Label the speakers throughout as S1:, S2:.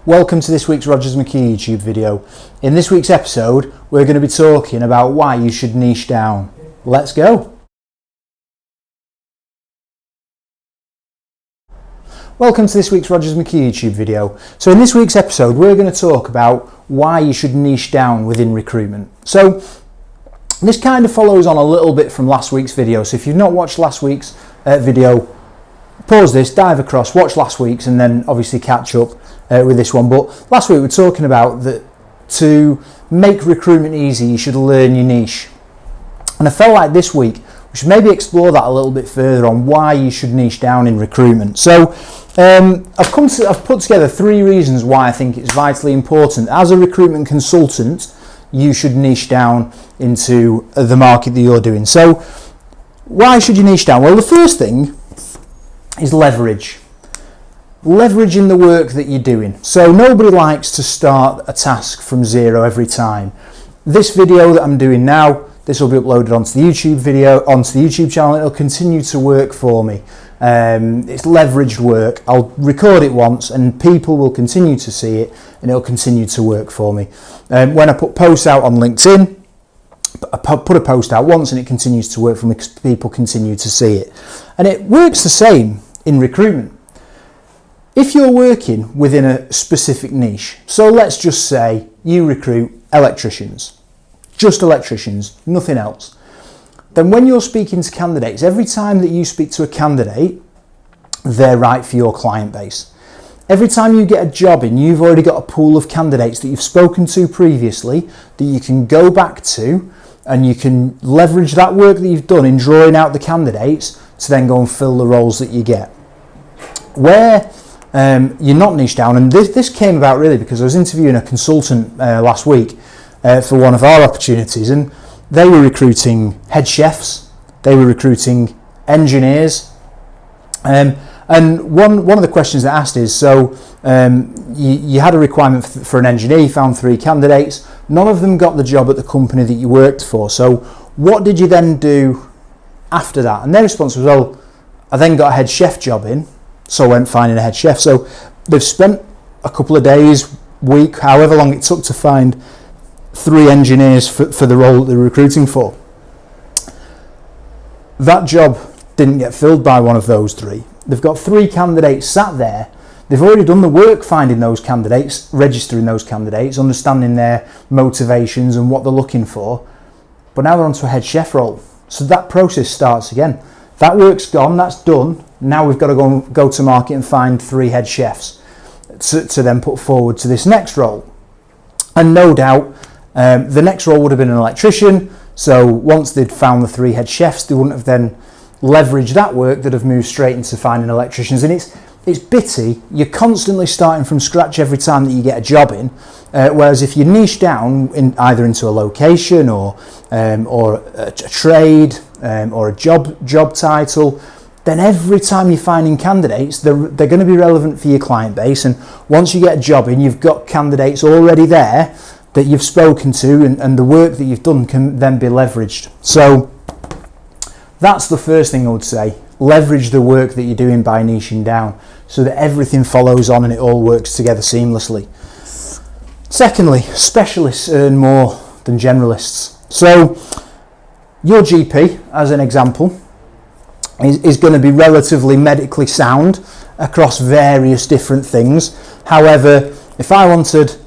S1: Welcome to this week's Rogers McKee YouTube video. In this week's episode, we're going to be talking about why you should niche down. Let's go. Welcome to this week's Rogers McKee YouTube video. So in this week's episode, we're going to talk about why you should niche down within recruitment. So this kind of follows on a little bit from last week's video. So if you've not watched last week's video, pause this, dive across, watch last week's, and then obviously catch up with this one. But last week we were talking about that to make recruitment easy, you should learn your niche. And I felt like this week we should maybe explore that a little bit further on why you should niche down in recruitment. So I've put together 3 reasons why I think it's vitally important as a recruitment consultant you should niche down into the market that you're doing. So why should you niche down? Well, the first thing is leverage. Leveraging the work that you're doing. So nobody likes to start a task from zero every time. This video that I'm doing now, this will be uploaded onto the YouTube channel. It'll continue to work for me. It's leveraged work. I'll record it once and people will continue to see it and it'll continue to work for me. When I put posts out on LinkedIn, I put a post out once and it continues to work for me because people continue to see it. And it works the same in recruitment. If you're working within a specific niche, so let's just say you recruit electricians, just electricians, nothing else, then when you're speaking to candidates, every time that you speak to a candidate, they're right for your client base. Every time you get a job in, you've already got a pool of candidates that you've spoken to previously that you can go back to and you can leverage that work that you've done in drawing out the candidates to then go and fill the roles that you get. Where you're not niche down, and this came about really because I was interviewing a consultant last week for one of our opportunities, and they were recruiting head chefs, they were recruiting engineers, and one of the questions they asked is, so you had a requirement for an engineer, you found 3 candidates, none of them got the job at the company that you worked for, so what did you then do after that? And their response was, well, I then got a head chef job in, so I went finding a head chef. So they've spent a couple of days, week, however long it took to find 3 engineers for the role that they're recruiting for. That job didn't get filled by one of those 3. They've got 3 candidates sat there. They've already done the work finding those candidates, registering those candidates, understanding their motivations and what they're looking for. But now they're onto a head chef role. So that process starts again. That work's gone, that's done. Now we've got to go to market and find 3 head chefs to then put forward to this next role. And no doubt, the next role would have been an electrician. So once they'd found the 3 head chefs, they wouldn't have then leveraged that work, they'd have moved straight into finding electricians. And it's bitty. You're constantly starting from scratch every time that you get a job in. Whereas if you niche down either into a location or a trade or a job title, then every time you're finding candidates, they're going to be relevant for your client base. And once you get a job in, you've got candidates already there that you've spoken to, and the work that you've done can then be leveraged. So that's the first thing I would say. Leverage the work that you're doing by niching down so that everything follows on and it all works together seamlessly. Secondly, specialists earn more than generalists. So your GP, as an example, is going to be relatively medically sound across various different things. However, if I wanted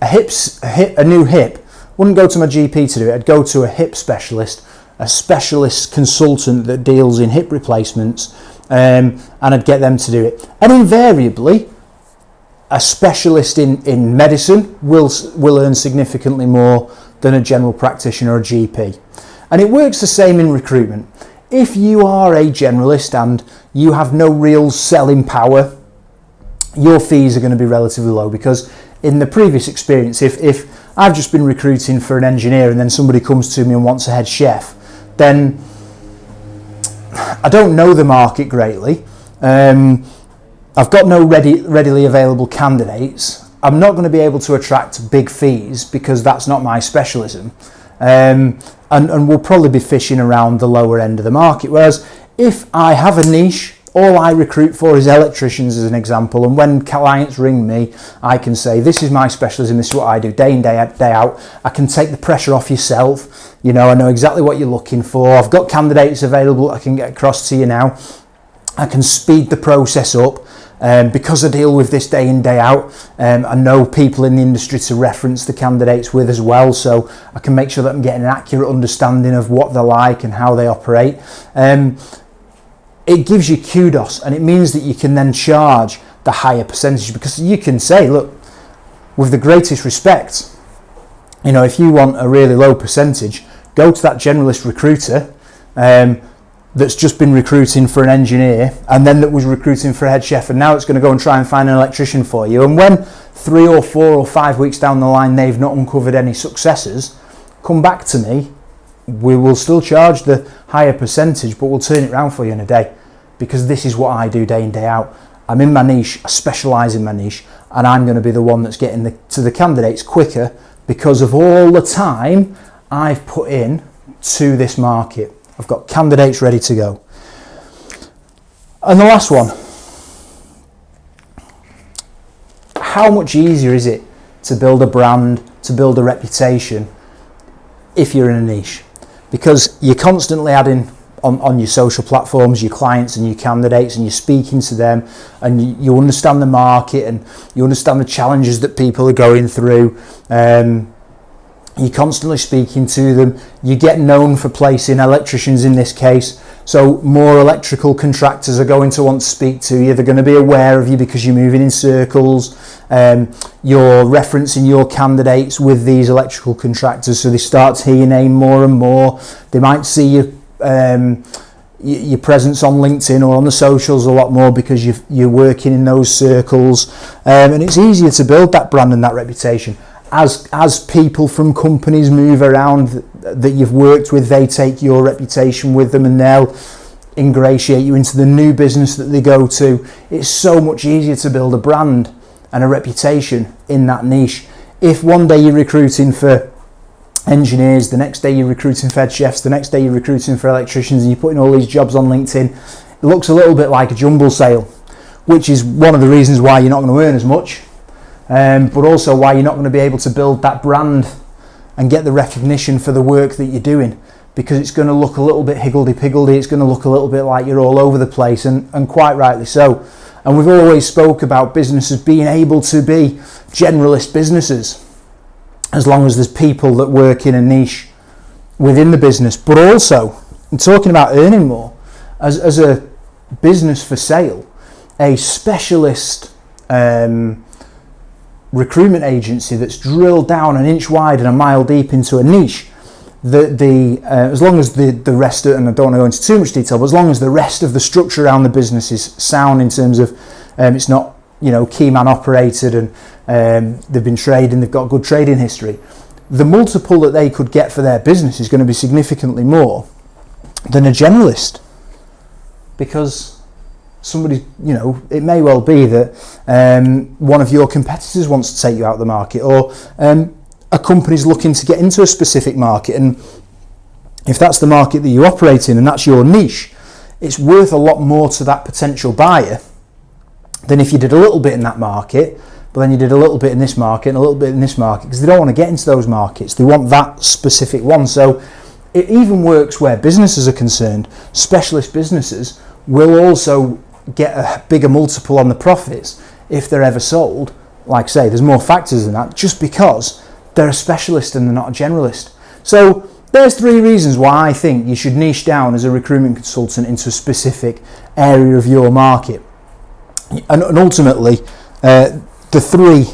S1: a new hip, I wouldn't go to my GP to do it. I'd go to a hip specialist, a specialist consultant that deals in hip replacements, and I'd get them to do it. And invariably, a specialist in medicine will earn significantly more than a general practitioner or a GP. And it works the same in recruitment. If you are a generalist and you have no real selling power, your fees are going to be relatively low, because in the previous experience, if I've just been recruiting for an engineer and then somebody comes to me and wants a head chef, then I don't know the market greatly. I've got no readily available candidates. I'm not going to be able to attract big fees because that's not my specialism. And we'll probably be fishing around the lower end of the market. Whereas if I have a niche all I recruit for is electricians, as an example, and when clients ring me, I can say, this is my specialism, this is what I do day in, day out. I can take the pressure off yourself. I know exactly what you're looking for. I've got candidates available I can get across to you now. I can speed the process up. Because I deal with this day in, day out, I know people in the industry to reference the candidates with as well, so I can make sure that I'm getting an accurate understanding of what they're like and how they operate. It gives you kudos, and it means that you can then charge the higher percentage, because you can say, look, with the greatest respect, if you want a really low percentage, go to that generalist recruiter that's just been recruiting for an engineer, and then that was recruiting for a head chef, and now it's going to go and try and find an electrician for you. And when 3 or 4 or 5 weeks down the line they've not uncovered any successes, come back to me. We will still charge the higher percentage, but we'll turn it around for you in a day, because this is what I do day in, day out. I'm in my niche, I specialise in my niche, and I'm going to be the one that's getting to the candidates quicker because of all the time I've put in to this market. I've got candidates ready to go. And the last one, how much easier is it to build a brand, to build a reputation if you're in a niche? Because you're constantly adding on your social platforms, your clients and your candidates, and you're speaking to them, and you understand the market, and you understand the challenges that people are going through. You're constantly speaking to them. You get known for placing electricians in this case, so more electrical contractors are going to want to speak to you. They're going to be aware of you because you're moving in circles. You're referencing your candidates with these electrical contractors, so they start to hear your name more and more. They might see your presence on LinkedIn or on the socials a lot more because you're working in those circles, and it's easier to build that brand and that reputation. As people from companies move around that you've worked with, they take your reputation with them, and they'll ingratiate you into the new business that they go to. It's so much easier to build a brand and a reputation in that niche. If one day you're recruiting for engineers, the next day you're recruiting for head chefs, the next day you're recruiting for electricians, and you're putting all these jobs on LinkedIn, it looks a little bit like a jumble sale, which is one of the reasons why you're not going to earn as much. But also why you're not going to be able to build that brand and get the recognition for the work that you're doing, because it's going to look a little bit higgledy-piggledy, it's going to look a little bit like you're all over the place, and quite rightly so. And we've always spoke about businesses being able to be generalist businesses, as long as there's people that work in a niche within the business. But also, in talking about earning more, as a business for sale, a specialist recruitment agency that's drilled down an inch wide and a mile deep into a niche, as long as the rest of, and I don't want to go into too much detail, but as long as the rest of the structure around the business is sound in terms of it's not key man operated, and they've been trading, they've got good trading history, the multiple that they could get for their business is going to be significantly more than a generalist, because somebody, it may well be that one of your competitors wants to take you out of the market, or a company's looking to get into a specific market, and if that's the market that you operate in and that's your niche, it's worth a lot more to that potential buyer than if you did a little bit in that market, but then you did a little bit in this market and a little bit in this market, because they don't want to get into those markets. They want that specific one. So it even works where businesses are concerned. Specialist businesses will also get a bigger multiple on the profits if they're ever sold. Like I say, there's more factors than that, just because they're a specialist and they're not a generalist. So there's 3 reasons why I think you should niche down as a recruitment consultant into a specific area of your market. And ultimately, the 3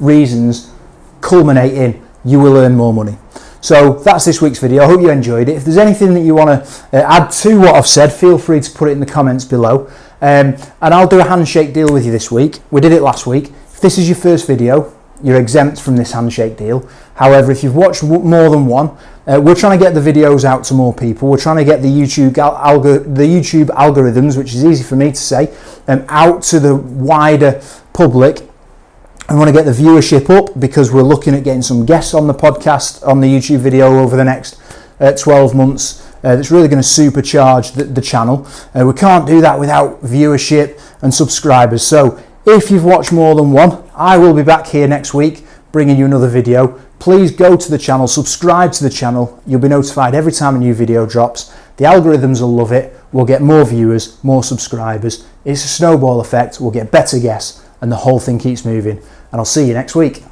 S1: reasons culminate in you will earn more money. So that's this week's video. I hope you enjoyed it. If there's anything that you want to add to what I've said, feel free to put it in the comments below. And I'll do a handshake deal with you this week. We did it last week. If this is your first video, you're exempt from this handshake deal. However, if you've watched more than one, we're trying to get the videos out to more people. We're trying to get the YouTube algorithms, which is easy for me to say, out to the wider public. I want to get the viewership up, because we're looking at getting some guests on the podcast, on the YouTube video over the next 12 months, that's really going to supercharge the channel. We can't do that without viewership and subscribers. So if you've watched more than one, I will be back here next week bringing you another video. Please go to the channel, subscribe to the channel. You'll be notified every time a new video drops. The algorithms will love it. We'll get more viewers, more subscribers. It's a snowball effect. We'll get better guests and the whole thing keeps moving. And I'll see you next week.